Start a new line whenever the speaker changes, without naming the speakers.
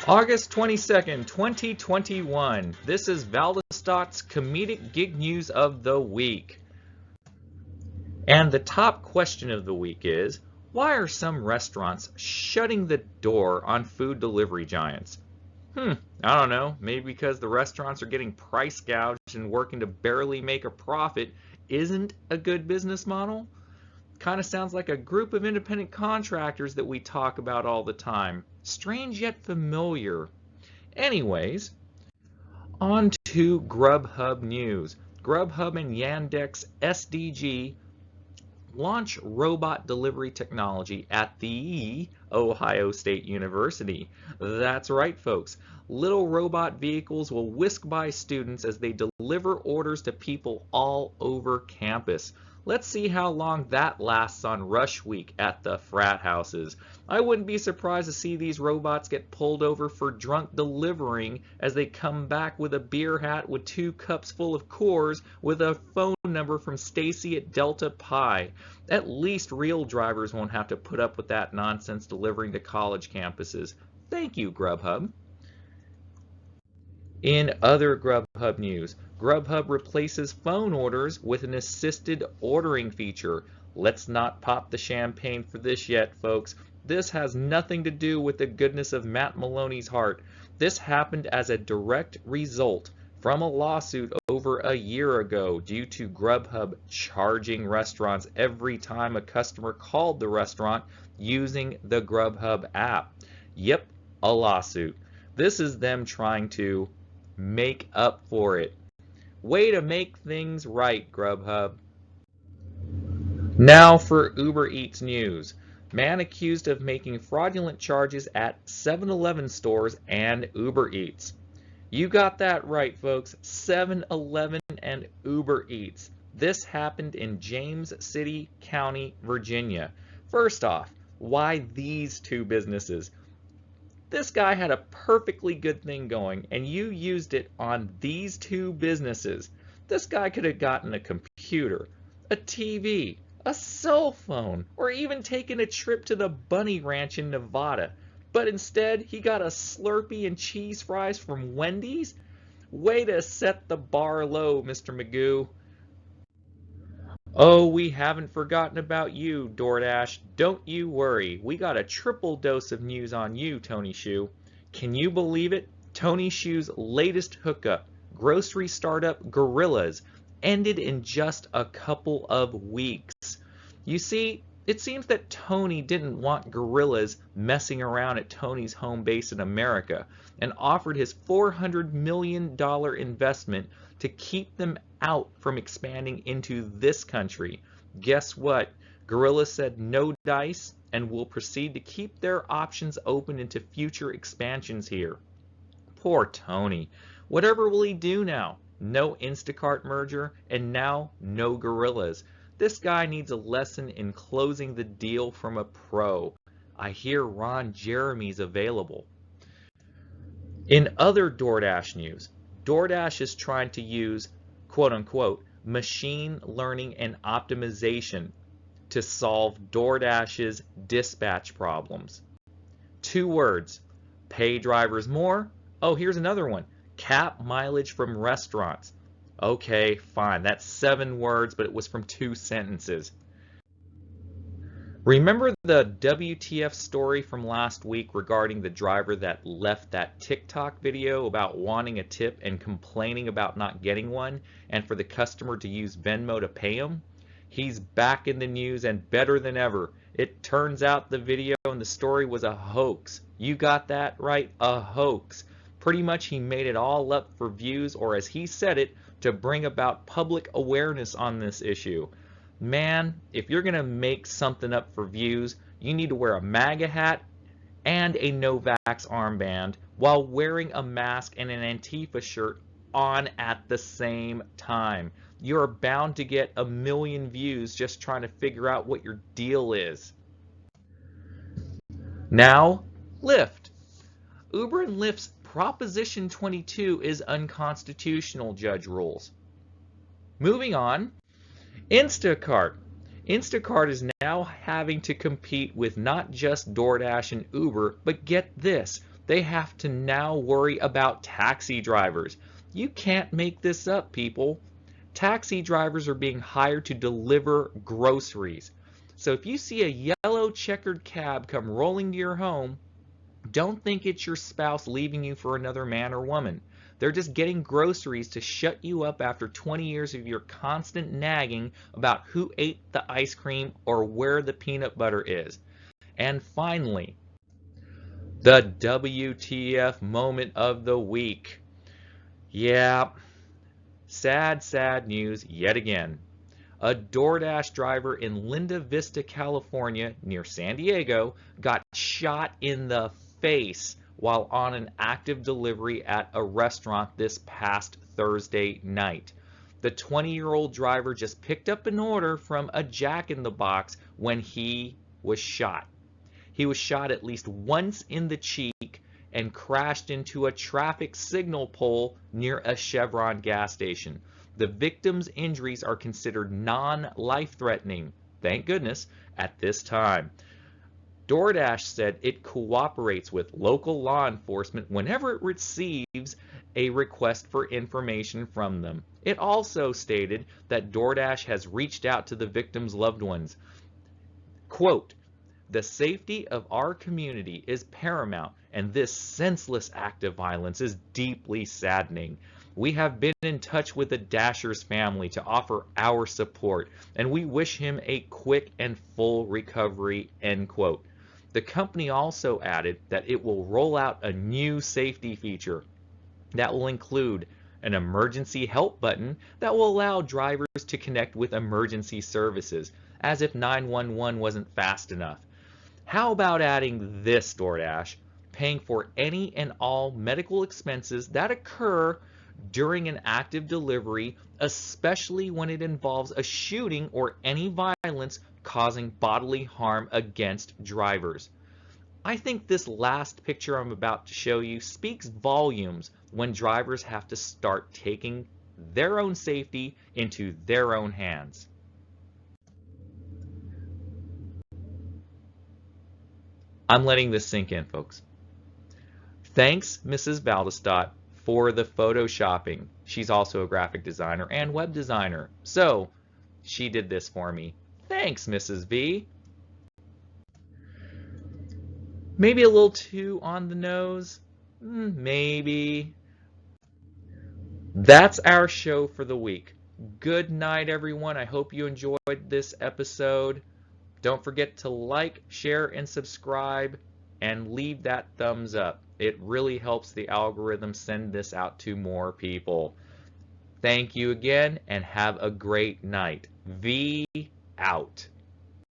August 22nd, 2021. This is Valdestott's Comedic Gig News of the Week. And the top question of the week is, why are some restaurants shutting the door on food delivery giants? I don't know, maybe because the restaurants are getting price gouged and working to barely make a profit isn't a good business model? Kind of sounds like a group of independent contractors that we talk about all the time. Strange yet familiar. Anyways, on to Grubhub news. Grubhub and Yandex SDG launch robot delivery technology at the Ohio State University. That's right, folks. Little robot vehicles will whisk by students as they deliver orders to people all over campus. Let's see how long that lasts on rush week at the frat houses. I wouldn't be surprised to see these robots get pulled over for drunk delivering as they come back with a beer hat with 2 cups full of Coors with a phone number from Stacy at Delta Pi. At least real drivers won't have to put up with that nonsense delivering to college campuses. Thank you, Grubhub. In other Grubhub news, Grubhub replaces phone orders with an assisted ordering feature. Let's not pop the champagne for this yet, folks. This has nothing to do with the goodness of Matt Maloney's heart. This happened as a direct result from a lawsuit over a year ago due to Grubhub charging restaurants every time a customer called the restaurant using the Grubhub app. Yep, a lawsuit. This is them trying to make up for it. Way to make things right, Grubhub. Now for Uber Eats news. Man accused of making fraudulent charges at 7-Eleven stores and Uber Eats. You got that right, folks. 7-Eleven and Uber Eats. This happened in James City County, Virginia. First off, why these two businesses? This guy had a perfectly good thing going, and you used it on these two businesses. This guy could have gotten a computer, a TV, a cell phone, or even taken a trip to the Bunny Ranch in Nevada. But instead, he got a Slurpee and cheese fries from Wendy's? Way to set the bar low, Mr. Magoo. Oh, we haven't forgotten about you, DoorDash. Don't you worry. We got a triple dose of news on you, Tony Shu. Can you believe it? Tony Shu's latest hookup, grocery startup Gorillas, ended in just a couple of weeks. You see, it seems that Tony didn't want Gorillas messing around at Tony's home base in America and offered his $400 million investment to keep them out from expanding into this country. Guess what? Gorilla said no dice and will proceed to keep their options open into future expansions here. Poor Tony. Whatever will he do now? No Instacart merger and now no Gorillas. This guy needs a lesson in closing the deal from a pro. I hear Ron Jeremy's available. In other DoorDash news, DoorDash is trying to use, quote-unquote, machine learning and optimization to solve DoorDash's dispatch problems. 2 words, pay drivers more. Oh, here's another one, cap mileage from restaurants. Okay, fine, that's 7 words, but it was from 2 sentences. Remember the WTF story from last week regarding the driver that left that TikTok video about wanting a tip and complaining about not getting one, and for the customer to use Venmo to pay him? He's back in the news and better than ever. It turns out the video and the story was a hoax. You got that right, a hoax. Pretty much he made it all up for views, or as he said it, to bring about public awareness on this issue. Man, if you're going to make something up for views, you need to wear a MAGA hat and a no-vax armband while wearing a mask and an Antifa shirt on at the same time. You're bound to get 1 million views just trying to figure out what your deal is. Now, Lyft. Uber and Lyft's Proposition 22 is unconstitutional, judge rules. Moving on. Instacart. Instacart is now having to compete with not just DoorDash and Uber, but get this, They have to now worry about taxi drivers. You can't make this up, people. Taxi drivers are being hired to deliver groceries. So if you see a yellow checkered cab come rolling to your home, don't think it's your spouse leaving you for another man or woman. They're just getting groceries to shut you up after 20 years of your constant nagging about who ate the ice cream or where the peanut butter is. And finally, the WTF moment of the week. Yeah, sad news yet again. A DoorDash driver in Linda Vista, California, near San Diego, got shot in the face while on an active delivery at a restaurant this past Thursday night. The 20-year-old driver just picked up an order from a Jack in the Box when he was shot. He was shot at least once in the cheek and crashed into a traffic signal pole near a Chevron gas station. The victim's injuries are considered non-life-threatening, thank goodness, at this time. DoorDash said it cooperates with local law enforcement whenever it receives a request for information from them. It also stated that DoorDash has reached out to the victim's loved ones. Quote, "The safety of our community is paramount, and this senseless act of violence is deeply saddening. We have been in touch with the Dasher's family to offer our support, and we wish him a quick and full recovery," end quote. The company also added that it will roll out a new safety feature that will include an emergency help button that will allow drivers to connect with emergency services, as if 911 wasn't fast enough. How about adding this, DoorDash? Paying for any and all medical expenses that occur during an active delivery, especially when it involves a shooting or any violence causing bodily harm against drivers. I think this last picture I'm about to show you speaks volumes when drivers have to start taking their own safety into their own hands. I'm letting this sink in, folks. Thanks, Mrs. Baldestott, for the photoshopping. She's also a graphic designer and web designer, so she did this for me. Thanks, Mrs. V. Maybe a little too on the nose? Maybe. That's our show for the week. Good night, everyone. I hope you enjoyed this episode. Don't forget to like, share, and subscribe, and leave that thumbs up. It really helps the algorithm send this out to more people. Thank you again, and have a great night. V out.